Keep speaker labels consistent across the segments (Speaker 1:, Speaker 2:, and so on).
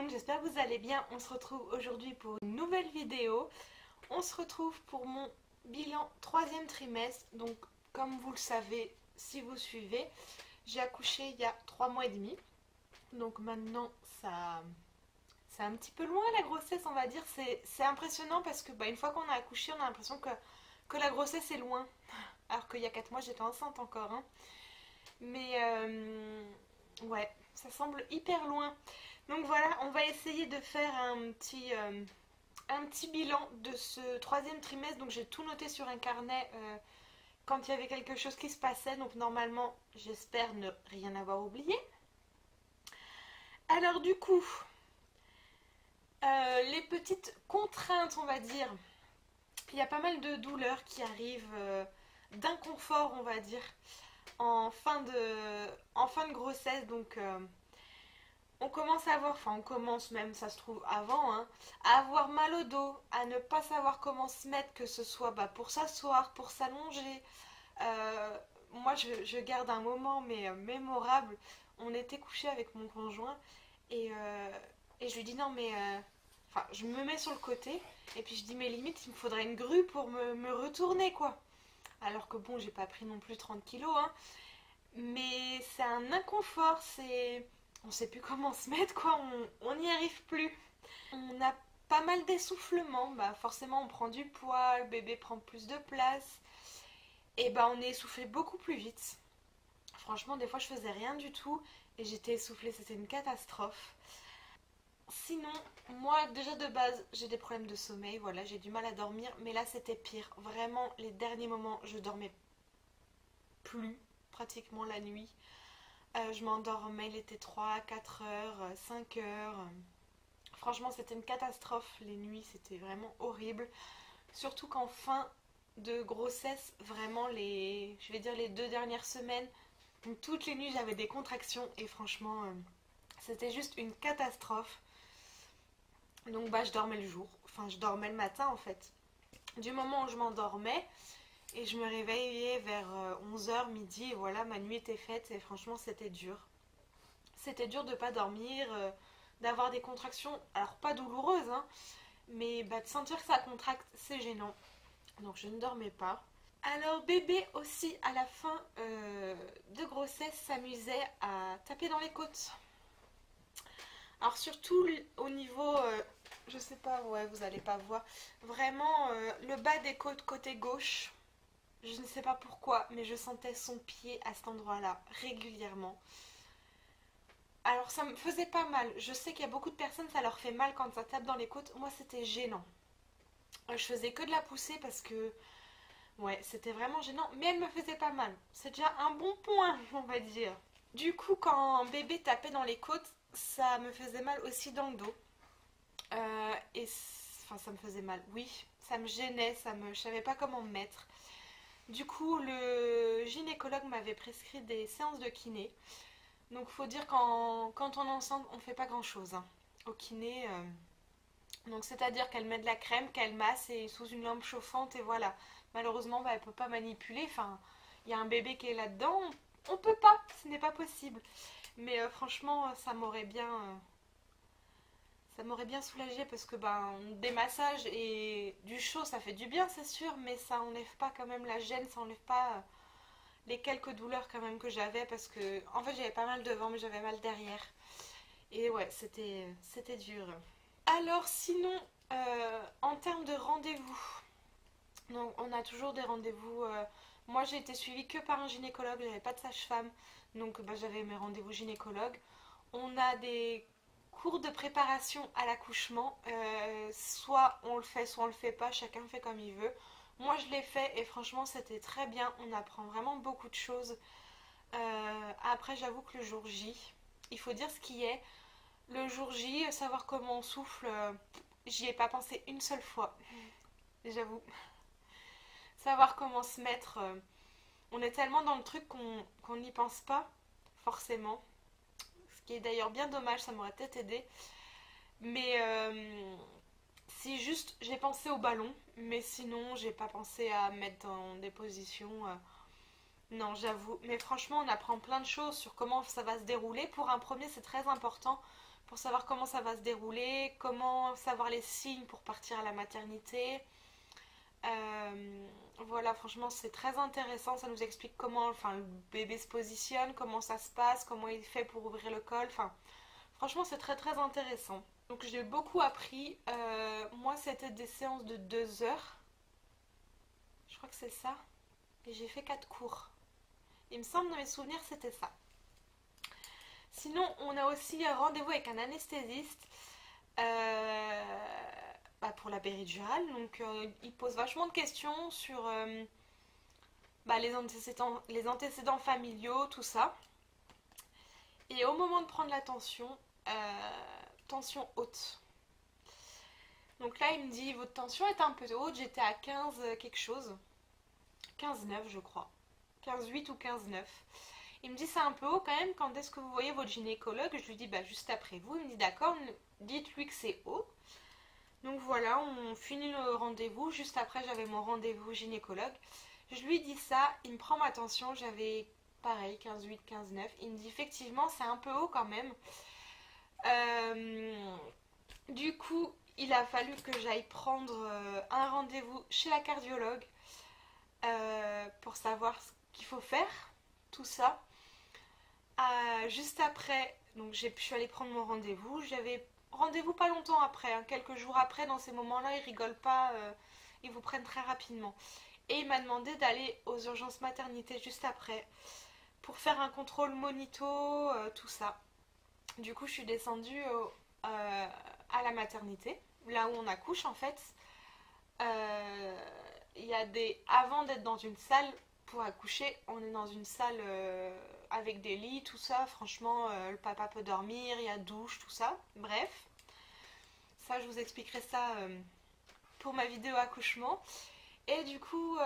Speaker 1: monde, j'espère que vous allez bien. On se retrouve aujourd'hui pour une nouvelle vidéo. On se retrouve pour mon bilan troisième trimestre. Donc comme vous le savez, si vous suivez, j'ai accouché il y a 3 mois et demi. Donc maintenant c'est un petit peu loin la grossesse, on va dire. C'est impressionnant parce que une fois qu'on a accouché, on a l'impression que la grossesse est loin. Alors qu'il y a 4 mois j'étais enceinte encore, hein. Mais ouais, ça semble hyper loin. Donc voilà, on va essayer de faire un petit bilan de ce troisième trimestre. Donc j'ai tout noté sur un carnet quand il y avait quelque chose qui se passait. Donc normalement, j'espère ne rien avoir oublié. Alors du coup, les petites contraintes, on va dire. Il y a pas mal de douleurs qui arrivent, d'inconfort, on va dire, en fin de grossesse. Donc on commence à avoir, enfin on commence même, ça se trouve avant, hein, à avoir mal au dos, à ne pas savoir comment se mettre, que ce soit pour s'asseoir, pour s'allonger. Moi je garde un moment mémorable. On était couché avec mon conjoint et je lui dis non mais... Enfin, je me mets sur le côté et puis je dis mais limite il me faudrait une grue pour me retourner quoi. Alors que bon, j'ai pas pris non plus 30 kilos, hein. Mais c'est un inconfort, on sait plus comment se mettre quoi, on n'y arrive plus. On a pas mal d'essoufflement, forcément on prend du poids, le bébé prend plus de place. Et on est essoufflé beaucoup plus vite. Franchement, des fois je faisais rien du tout et j'étais essoufflée, c'était une catastrophe. Sinon, moi déjà de base j'ai des problèmes de sommeil, voilà, j'ai du mal à dormir, mais là c'était pire. Vraiment, les derniers moments, je dormais plus pratiquement la nuit. Je m'endormais, il était 3, 4 heures, 5 heures. Franchement, c'était une catastrophe. Les nuits, c'était vraiment horrible. Surtout qu'en fin de grossesse, vraiment je vais dire les 2 dernières semaines, donc toutes les nuits j'avais des contractions et franchement, c'était juste une catastrophe. Donc je dormais le jour, enfin je dormais le matin en fait. Du moment où je m'endormais et je me réveillais vers 11 h, midi, et voilà, ma nuit était faite et franchement c'était dur. C'était dur de ne pas dormir, d'avoir des contractions, alors pas douloureuses, hein, mais de sentir que ça contracte, c'est gênant. Donc je ne dormais pas. Alors bébé aussi à la fin de grossesse s'amusait à taper dans les côtes. Alors surtout au niveau, je sais pas, ouais vous allez pas voir, vraiment le bas des côtes côté gauche, je ne sais pas pourquoi, mais je sentais son pied à cet endroit-là régulièrement. Alors ça me faisait pas mal, je sais qu'il y a beaucoup de personnes ça leur fait mal quand ça tape dans les côtes, moi c'était gênant. Je faisais que de la pousser parce que, ouais c'était vraiment gênant, mais elle me faisait pas mal, c'est déjà un bon point on va dire. Du coup quand bébé tapait dans les côtes, ça me faisait mal aussi dans le dos. Enfin ça me faisait mal, oui, ça me gênait, je savais pas comment me mettre. Du coup le gynécologue m'avait prescrit des séances de kiné. Donc faut dire quand on est enceinte on fait pas grand chose, hein, au kiné. Donc c'est à dire qu'elle met de la crème, qu'elle masse et sous une lampe chauffante et voilà. Malheureusement elle peut pas manipuler, enfin il y a un bébé qui est là-dedans, on peut pas, ce n'est pas possible. Mais franchement ça m'aurait bien soulagée parce que des massages et du chaud ça fait du bien c'est sûr, mais ça enlève pas quand même la gêne, ça enlève pas les quelques douleurs quand même que j'avais parce que en fait j'avais pas mal devant mais j'avais mal derrière. Et ouais c'était dur. Alors sinon en termes de rendez-vous, donc on a toujours des rendez-vous. Moi j'ai été suivie que par un gynécologue, j'avais pas de sage-femme, donc j'avais mes rendez-vous gynécologue. On a des cours de préparation à l'accouchement, soit on le fait soit on le fait pas, chacun fait comme il veut. Moi je l'ai fait et franchement c'était très bien, on apprend vraiment beaucoup de choses. Après j'avoue que le jour J, il faut dire ce qui est. Le jour J, savoir comment on souffle, j'y ai pas pensé une seule fois, j'avoue. Savoir comment se mettre, on est tellement dans le truc qu'on n'y pense pas forcément. Ce qui est d'ailleurs bien dommage, ça m'aurait peut-être aidé. Mais si juste j'ai pensé au ballon, mais sinon j'ai pas pensé à me mettre dans des positions. Non, j'avoue. Mais franchement, on apprend plein de choses sur comment ça va se dérouler. Pour un premier, c'est très important pour savoir comment ça va se dérouler, comment savoir les signes pour partir à la maternité. Voilà, franchement c'est très intéressant, ça nous explique comment le bébé se positionne, comment ça se passe, comment il fait pour ouvrir le col, franchement c'est très très intéressant. Donc j'ai beaucoup appris. Moi c'était des séances de 2 heures, je crois que c'est ça, et j'ai fait 4 cours. Il me semble dans mes souvenirs c'était ça. Sinon on a aussi un rendez-vous avec un anesthésiste pour la péridurale. Donc il pose vachement de questions sur les antécédents familiaux, tout ça. Et au moment de prendre la tension, tension haute. Donc là, il me dit, votre tension est un peu haute, j'étais à 15 quelque chose. 15,9 je crois. 15,8 ou 15,9. Il me dit, c'est un peu haut quand même, quand est-ce que vous voyez votre gynécologue? Je lui dis, juste après vous. Il me dit, d'accord, dites-lui que c'est haut. Donc voilà, on finit le rendez-vous. Juste après, j'avais mon rendez-vous gynécologue. Je lui dis ça, il me prend ma tension, j'avais pareil, 15,8, 15,9. Il me dit, effectivement, c'est un peu haut quand même. Du coup, il a fallu que j'aille prendre un rendez-vous chez la cardiologue pour savoir ce qu'il faut faire, tout ça. Juste après, donc je suis allée prendre mon rendez-vous. J'avais rendez-vous pas longtemps après, quelques jours après. Dans ces moments-là, ils rigolent pas, ils vous prennent très rapidement. Et il m'a demandé d'aller aux urgences maternité juste après pour faire un contrôle monito, tout ça. Du coup, je suis descendue à la maternité, là où on accouche en fait. Avant d'être dans une salle pour accoucher, on est dans une salle avec des lits, tout ça. Franchement, le papa peut dormir, il y a douche, tout ça. Bref, ça je vous expliquerai ça pour ma vidéo accouchement. Et du coup,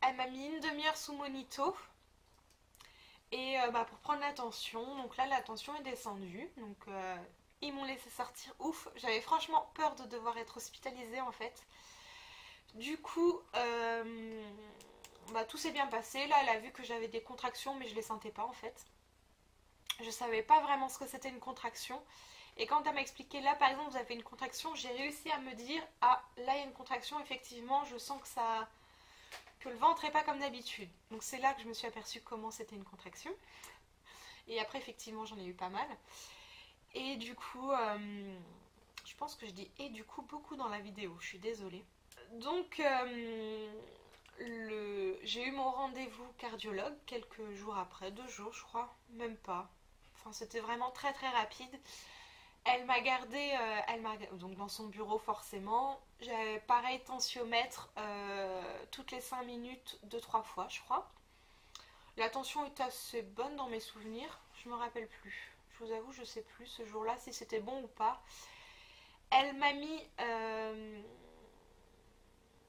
Speaker 1: elle m'a mis une demi-heure sous monito. Et pour prendre la tension, donc là la tension est descendue. Donc ils m'ont laissé sortir. Ouf, j'avais franchement peur de devoir être hospitalisée en fait. Du coup, tout s'est bien passé. Là, elle a vu que j'avais des contractions, mais je les sentais pas en fait. Je savais pas vraiment ce que c'était une contraction. Et quand elle m'a expliqué, là par exemple, vous avez une contraction, j'ai réussi à me dire, ah, là il y a une contraction, effectivement, je sens que le ventre n'est pas comme d'habitude. Donc c'est là que je me suis aperçue comment c'était une contraction. Et après, effectivement, j'en ai eu pas mal. Et du coup, je pense que je dis et du coup beaucoup dans la vidéo, je suis désolée. Donc, j'ai eu mon rendez-vous cardiologue quelques jours après, 2 jours je crois, même pas. Enfin, c'était vraiment très très rapide. Elle m'a gardée donc dans son bureau forcément. J'avais pareil tensiomètre toutes les 5 minutes 2-3 fois je crois. La tension est assez bonne dans mes souvenirs, je me rappelle plus. Je vous avoue, je sais plus ce jour-là si c'était bon ou pas. Elle m'a mis...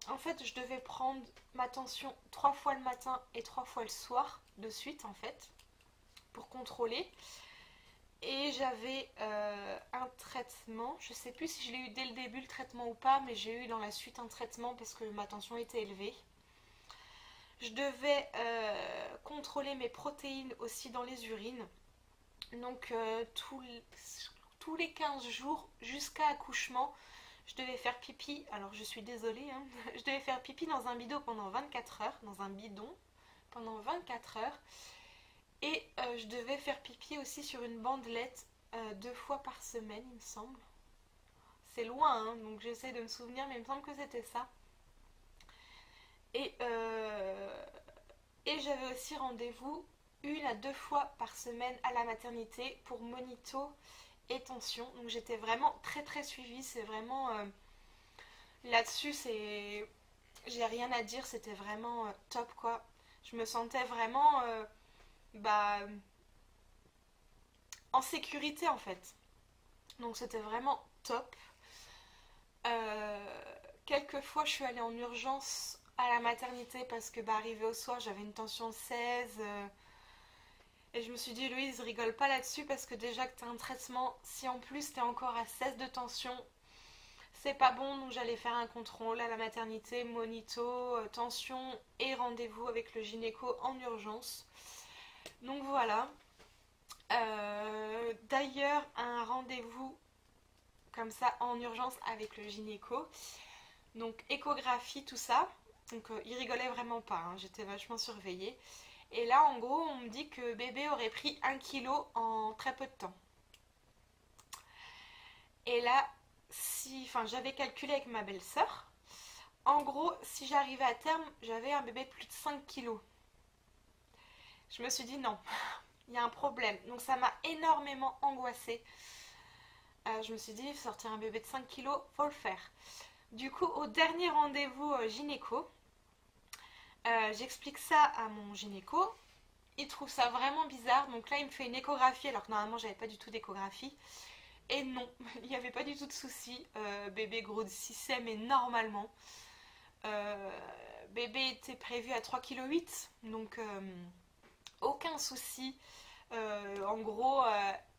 Speaker 1: En fait, je devais prendre ma tension 3 fois le matin et 3 fois le soir de suite en fait, pour contrôler. Et j'avais un traitement, je sais plus si je l'ai eu dès le début le traitement ou pas, mais j'ai eu dans la suite un traitement parce que ma tension était élevée. Je devais contrôler mes protéines aussi dans les urines. Donc tous les 15 jours jusqu'à accouchement, je devais faire pipi. Alors je suis désolée, hein, je devais faire pipi dans un bidon pendant 24 heures, dans un bidon pendant 24 heures. Et je devais faire pipi aussi sur une bandelette 2 fois par semaine, il me semble. C'est loin, hein, donc j'essaie de me souvenir, mais il me semble que c'était ça. Et j'avais aussi rendez-vous 1 à 2 fois par semaine à la maternité pour monito et tension. Donc j'étais vraiment très très suivie. C'est vraiment... là-dessus, j'ai rien à dire. C'était vraiment top quoi. Je me sentais vraiment... en sécurité en fait. Donc c'était vraiment top. Quelques fois je suis allée en urgence à la maternité parce que arrivé au soir j'avais une tension de 16 et je me suis dit Louise rigole pas là-dessus parce que déjà que t'as un traitement, si en plus t'es encore à 16 de tension, c'est pas bon. Donc j'allais faire un contrôle à la maternité, monito, tension et rendez-vous avec le gynéco en urgence. Donc voilà. D'ailleurs, un rendez-vous comme ça en urgence avec le gynéco. Donc échographie, tout ça. Donc il rigolait vraiment pas, hein, j'étais vachement surveillée. Et là, en gros, on me dit que bébé aurait pris 1 kilo en très peu de temps. Et là, enfin, j'avais calculé avec ma belle-sœur. En gros, si j'arrivais à terme, j'avais un bébé de plus de 5 kilos. Je me suis dit non, il y a un problème. Donc ça m'a énormément angoissée. Je me suis dit, sortir un bébé de 5 kilos, faut le faire. Du coup, au dernier rendez-vous gynéco, j'explique ça à mon gynéco. Il trouve ça vraiment bizarre. Donc là, il me fait une échographie alors que normalement, j'avais pas du tout d'échographie. Et non, il n'y avait pas du tout de souci. Bébé grossissait, mais normalement. Bébé était prévu à 3,8 kg. Donc, aucun souci. En gros,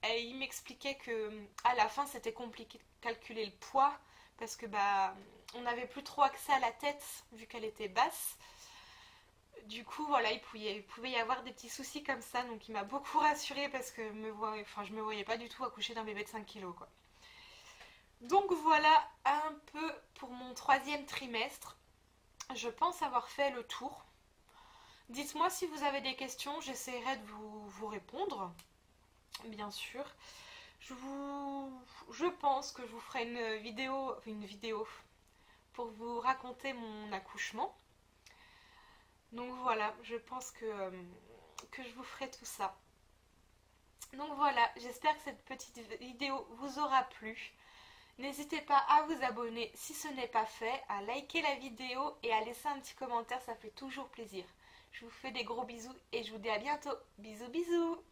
Speaker 1: il m'expliquait que à la fin, c'était compliqué de calculer le poids. Parce que on n'avait plus trop accès à la tête vu qu'elle était basse. Du coup, voilà, il pouvait y avoir des petits soucis comme ça. Donc, il m'a beaucoup rassurée parce que je me voyais pas du tout accoucher d'un bébé de 5 kilos, quoi. Donc, voilà un peu pour mon 3e trimestre. Je pense avoir fait le tour. Dites-moi si vous avez des questions, j'essaierai de vous répondre, bien sûr. Je pense que je vous ferai une vidéo pour vous raconter mon accouchement. Donc voilà, je pense que je vous ferai tout ça. Donc voilà, j'espère que cette petite vidéo vous aura plu. N'hésitez pas à vous abonner si ce n'est pas fait, à liker la vidéo et à laisser un petit commentaire, ça fait toujours plaisir. Je vous fais des gros bisous et je vous dis à bientôt. Bisous bisous.